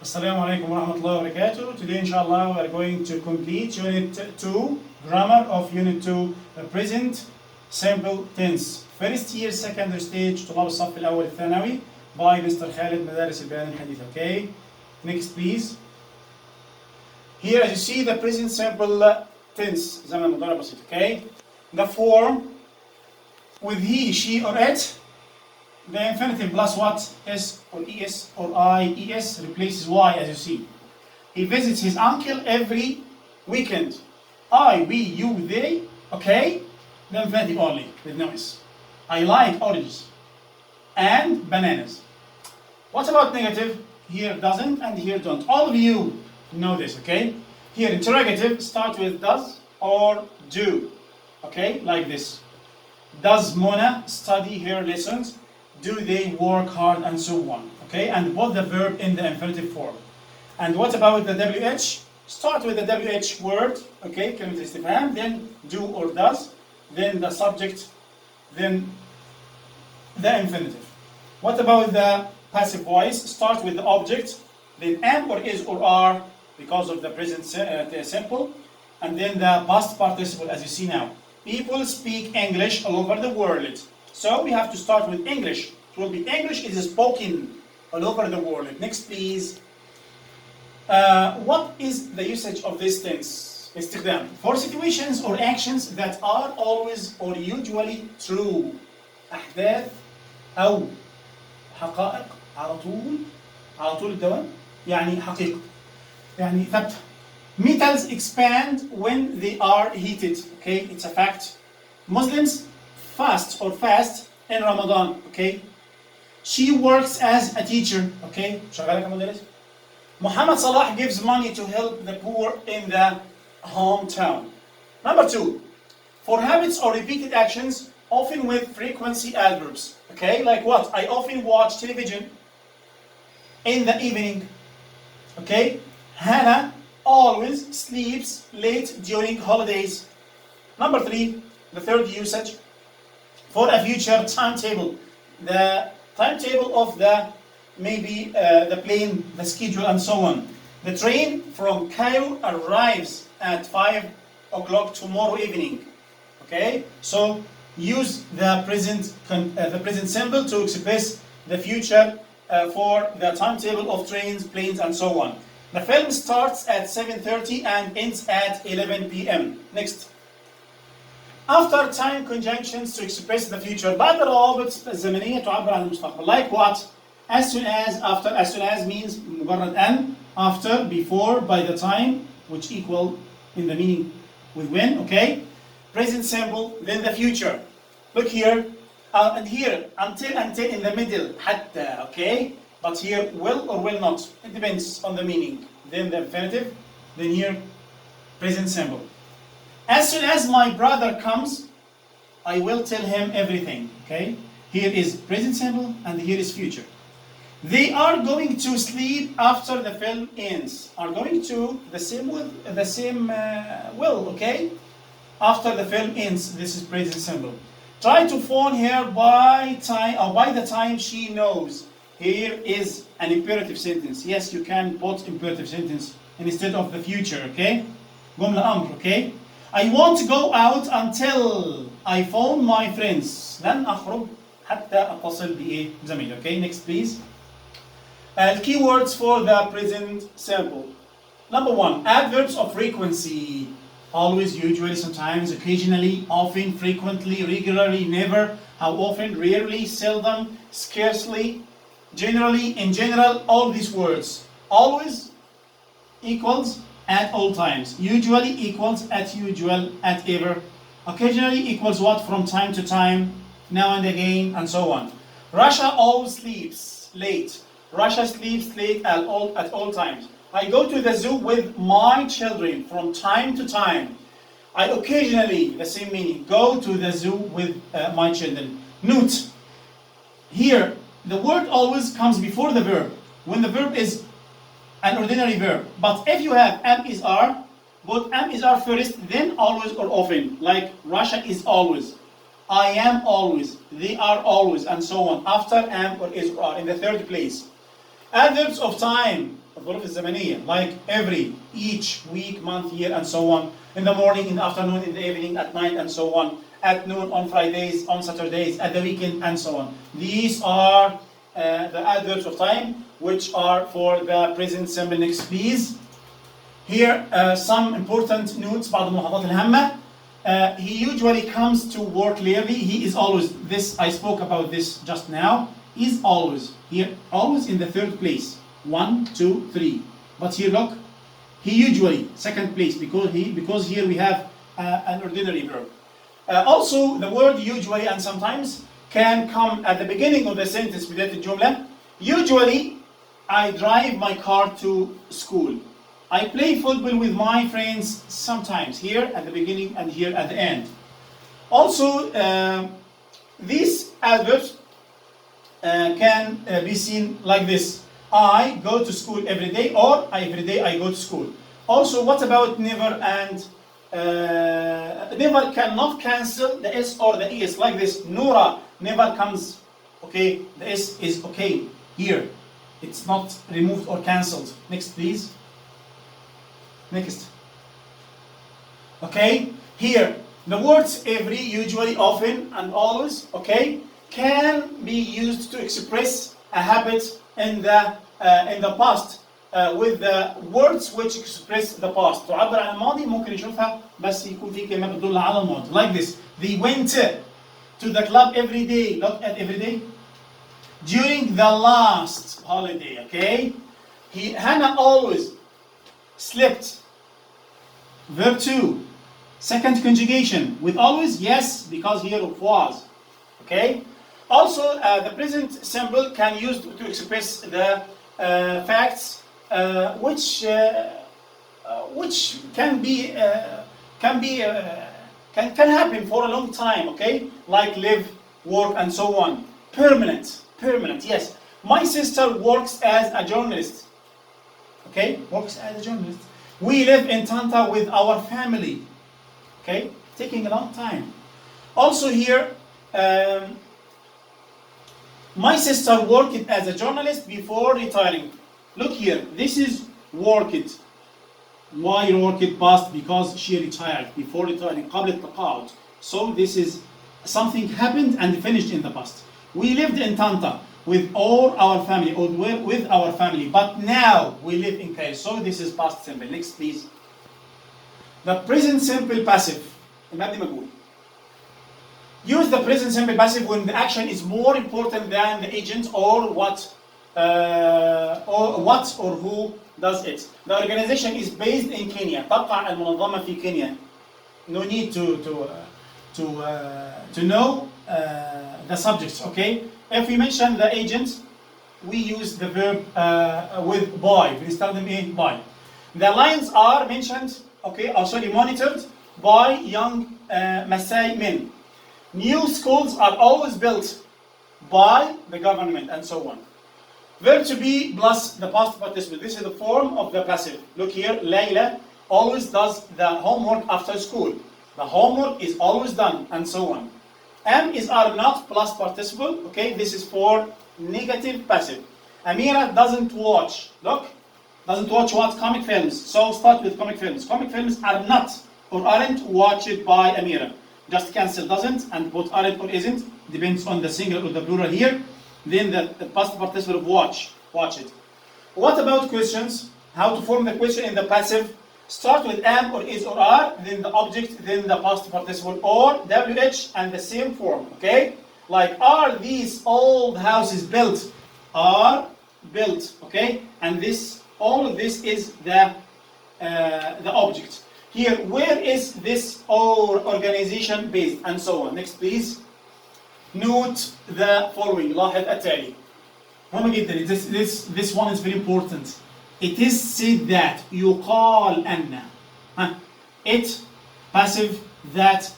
Assalamu alaikum wa rahmatullahi wa barakatuh. Today, inshallah, we are going to complete Unit 2, Grammar of Unit 2, Present Simple Tense. First year, secondary stage, طلاب الصف الأول الثانوي by Mr. Khalid مدارس البيان الحديث. Okay, next please. Here, as you see, the present simple tense, زمن مضارع بسيط. Okay, the form with he, she, or it. The infinitive plus what? S or es or I, es replaces y, as you see. He visits his uncle every weekend. I, we, you, they. Okay? The infinitive only, with no s. I like oranges and bananas. What about negative? Here doesn't and here don't. All of you know this, okay? Here interrogative start with does or do. Okay? Like this. Does Mona study her lessons? Do they work hard, and so on. Okay, and put the verb in the infinitive form. And what about the WH? Start with the WH word, okay, كلمة استفهام, then do or does, then the subject, then the infinitive. What about the passive voice? Start with the object, then am or is or are, because of the present simple, and then the past participle, as you see now. People speak English all over the world. So we have to start with English. It will be English is spoken all over the world. Next, please. What is the usage of this tense? استخدام. For situations or actions that are always or usually true. أحداث أو حقائق على طول الدوام يعني حقيقة يعني ثابتة. Metals expand when they are heated. Okay, it's a fact. Muslims fast in Ramadan, okay? She works as a teacher, okay? شغالة كمدرس. Muhammad Salah gives money to help the poor in the hometown. Number 2, for habits or repeated actions, often with frequency adverbs, okay? Like what? I often watch television in the evening, okay? Hannah always sleeps late during holidays. Number 3, the third usage, for a future timetable, the timetable of the the plane, the schedule, and so on. The train from Cairo arrives at 5 o'clock tomorrow evening. Okay, so use the present symbol to express the future for the timetable of trains, planes, and so on. The film starts at 7:30 and ends at 11 p.m. Next. After time conjunctions to express the future. بعد الروابط الزمنية تعبر عن المستقبل. Like what? As soon as, after. As soon as means مجرد أن. After, before, by the time, which equal in the meaning with when. Okay. Present simple. Then the future. Look here and here. Until in the middle. حتى. Okay. But here will or will not. It depends on the meaning. Then the infinitive. Then here present simple. As soon as my brother comes, I will tell him everything. Okay? Here is present simple and here is future. They are going to sleep after the film ends. Are going to the same will. Okay? After the film ends, this is present simple. Try to phone her by the time she knows. Here is an imperative sentence. Yes, you can put imperative sentence instead of the future. Okay? جملة أمر. Okay? I won't go out until I phone my friends. لن أخرج حتى أتصل بزميلي. Okay, next please. Keywords for the present simple. Number 1, adverbs of frequency. Always, usually, sometimes, occasionally, often, frequently, regularly, never, how often, rarely, seldom, scarcely, generally, in general, all these words. Always equals at all times. Usually equals at usual, at ever. Occasionally equals what? From time to time, now and again, and so on. Russia always sleeps late. Russia sleeps late at all times. I go to the zoo with my children from time to time. I occasionally, the same meaning, go to the zoo with my children. Note, here, the word always comes before the verb. When the verb is an ordinary verb. But if you have am is are, put am is are first, then always or often. Like Russia is always. I am always. They are always, and so on. After am or is or are in the third place. Adverbs of time, الظروف الزمنية like every, each, week, month, year and so on, in the morning, in the afternoon, in the evening, at night and so on, at noon, on Fridays, on Saturdays, at the weekend and so on. These are the adverbs of time which are for the present simple. Next please. Here some important notes بعض الملاحظات الهامة. He usually comes to work early. He is always, this I spoke about this just now, is always here, always in the third place. 1, 2, 3. But here look, he usually second place because here we have an ordinary verb. Also the word usually and sometimes can come at the beginning of the sentence بداية الجملة. Usually I drive my car to school. I play football with my friends sometimes, here at the beginning and here at the end. Also, these adverbs can be seen like this. I go to school every day, or every day I go to school. Also, what about never and never cannot cancel the S or the ES like this. Nora never comes. Okay, the S is okay here. It's not removed or cancelled. Next, please. Next. Okay, here the words every, usually, often, and always, okay, can be used to express a habit in the past with the words which express the past. تعبر عن الماضي ممكن نشوفها بس يكون في كلمة بتدل على الماضي. Like this. They went to the club every day. Look at every day. During the last holiday. Okay. Hannah always slept. Verb 2. Second conjugation. With always, yes, because here it was. Okay. Also, the present simple can use to express the facts which can happen for a long time. Okay, like live, work, and so on. Permanent. Yes. My sister works as a journalist. Okay, works as a journalist. We live in Tanta with our family. Okay, taking a long time. Also here. My sister worked as a journalist before retiring. Look here, this is worked. Why worked past? Because she retired before retiring. قبل التقاعد. So this is something happened and finished in the past. We lived in Tanta with all our family, or with our family, but now we live in Cairo. So this is past simple. Next, please. The present simple passive. المبني مجهول. Use the present simple passive when the action is more important than the agent or what or who does it. The organization is based in Kenya. تقع المنظمة في كينيا. No need to know the subjects. Okay. If we mention the agent, we use the verb with by. بنستخدم إيه؟ by. The lines are mentioned. Okay. Monitored by young Maasai men. New schools are always built by the government and so on. Verb to be plus the past participle. This is the form of the passive. Look here, Layla always does the homework after school. The homework is always done and so on. Am is are not plus participle. Okay, this is for negative passive. Amira doesn't watch. Look, doesn't watch what? Comic films. So start with comic films. Comic films are not or aren't watched by Amira. Just cancel doesn't and put aren't or isn't, depends on the singular or the plural here. Then the past participle of watch it. What about questions? How to form the question in the passive? Start with am or is or are, then the object, then the past participle or WH and the same form. Okay? Like, are these old houses built? Are built. Okay? And this, all of this is the object. Here, where is this organization based? And so on. Next, please. Note the following. لاحظ التالي. مهم جدا. This one is very important. It is said that. يقال أن. It, passive, that,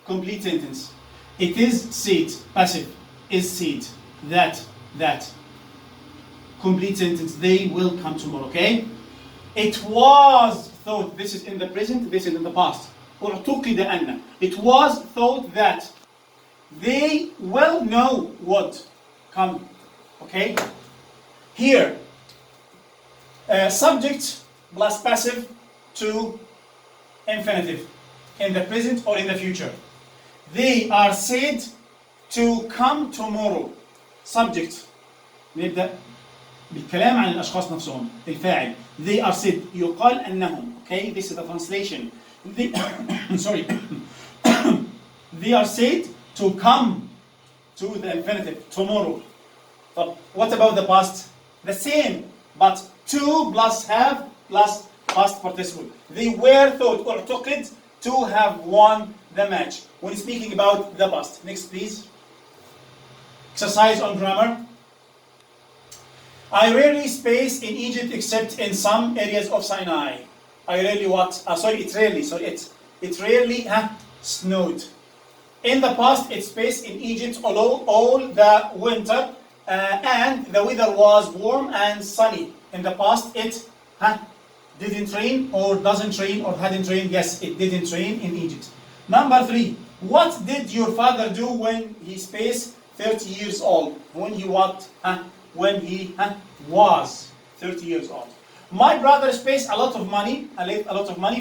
complete sentence. It is said, passive, is said, that, complete sentence. They will come tomorrow, okay? It was thought, this is in the present, this is in the past. اعتقد أن. It was thought that they will know what come. Okay? Here, Subject plus passive to infinitive in the present or in the future. They are said to come tomorrow. Subject. نبدأ بالكلام عن الأشخاص نفسهم. الفاعل. They are said. يقال أنهم. Okay, this is the translation. They, sorry. They are said to come to the infinitive tomorrow. But what about the past? The same, but to plus have plus past participle. They were thought or اعتقد to have won the match. When speaking about the past. Next, please. Exercise on grammar. I rarely space in Egypt except in some areas of Sinai. I rarely what? It rarely snowed. In the past, it spaced in Egypt all the winter and the weather was warm and sunny. In the past, it didn't rain or doesn't rain or hadn't rained. Yes, it didn't rain in Egypt. Number 3. What did your father do when he spaced 30 years old? When he what? When he was 30 years old. My brother spaced a lot of money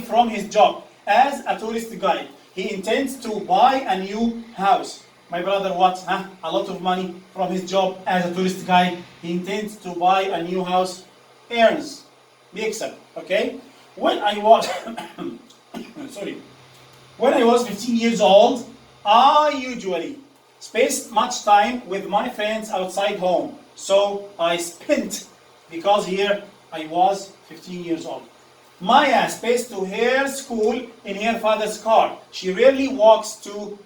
from his job as a tourist guide. He intends to buy a new house. My brother what? A lot of money from his job as a tourist guide. He intends to buy a new house. Earns. بيكسب. Okay? When I was When I was 15 years old, I usually spaced much time with my friends outside home. So I spent, because here I was 15 years old. Maya spaced to her school in her father's car. She rarely walks to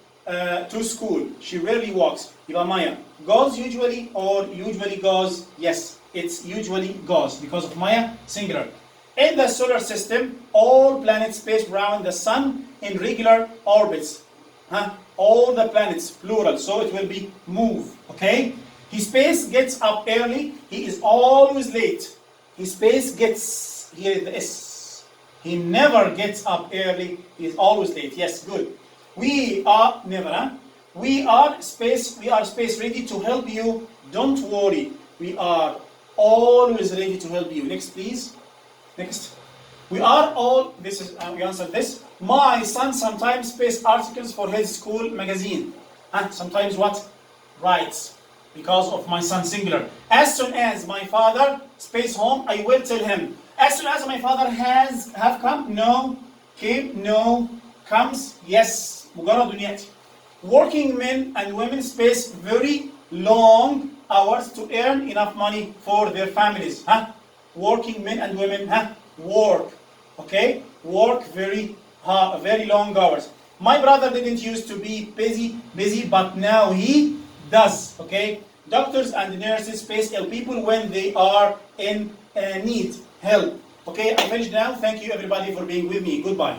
school. She rarely walks. يبقى Maya goes usually or usually goes? Yes, it's usually goes because of Maya singular. In the solar system, all planets space around the sun in regular orbits. All the planets, plural, so it will be move. Okay? His space gets up early. He is always late. His space gets, here is the S. He never gets up early. He is always late. Yes, good. We are never. We are space ready to help you. Don't worry. We are always ready to help you. Next, please. Next. We are all, this is, we answered this. My son sometimes space articles for his school magazine. Sometimes what? Writes. Because of my son singular. As soon as my father space home, I will tell him. As soon as my father have come, no, came, no, comes, yes. مجرد يأتي. Working men and women space very long hours to earn enough money for their families. Working men and women work. Okay? Work very long hours. My brother didn't used to be busy, but now he does. Okay? Doctors and nurses space ill people when they are in need, help. Okay, I finished now. Thank you everybody for being with me. Goodbye.